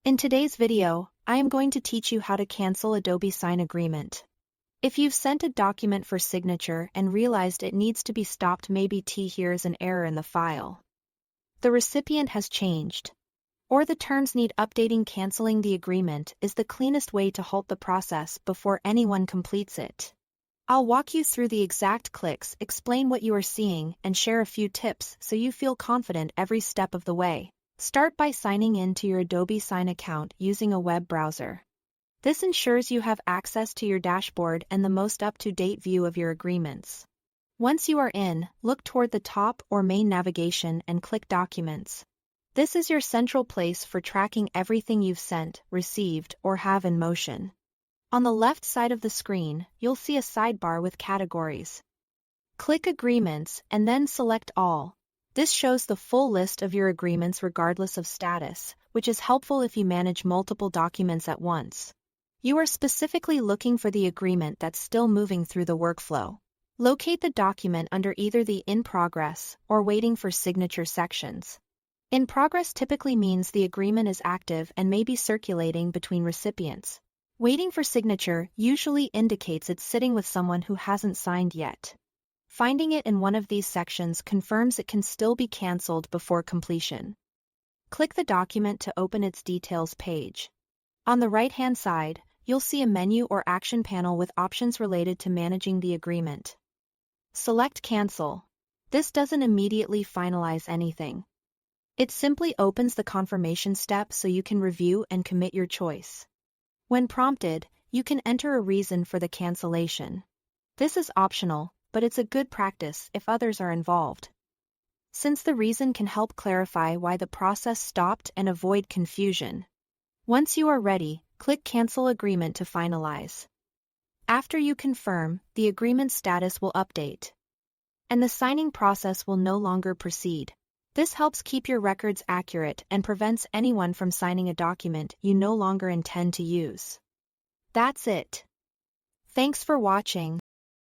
In today's video, I am going to teach you how to cancel Adobe Sign agreement. If you've sent a document for signature and realized it needs to be stopped, maybe here's an error in the file. The recipient has changed, or the terms need updating. Canceling the agreement is the cleanest way to halt the process before anyone completes it. I'll walk you through the exact clicks, explain what you are seeing, and share a few tips so you feel confident every step of the way. Start by signing in to your Adobe Sign account using a web browser. This ensures you have access to your dashboard and the most up-to-date view of your agreements. Once you are in, look toward the top or main navigation and click Documents. This is your central place for tracking everything you've sent, received, or have in motion. On the left side of the screen, you'll see a sidebar with categories. Click Agreements and then select All. This shows the full list of your agreements regardless of status, which is helpful if you manage multiple documents at once. You are specifically looking for the agreement that's still moving through the workflow. Locate the document under either the In Progress or Waiting for Signature sections. In Progress typically means the agreement is active and may be circulating between recipients. Waiting for Signature usually indicates it's sitting with someone who hasn't signed yet. Finding it in one of these sections confirms it can still be canceled before completion. Click the document to open its details page. On the right-hand side, you'll see a menu or action panel with options related to managing the agreement. Select Cancel. This doesn't immediately finalize anything. It simply opens the confirmation step so you can review and commit your choice. When prompted, you can enter a reason for the cancellation. This is optional, but it's a good practice if others are involved, since the reason can help clarify why the process stopped and avoid confusion. Once you are ready, click Cancel Agreement to finalize. After you confirm, the agreement status will update, and the signing process will no longer proceed. This helps keep your records accurate and prevents anyone from signing a document you no longer intend to use. That's it. Thanks for watching.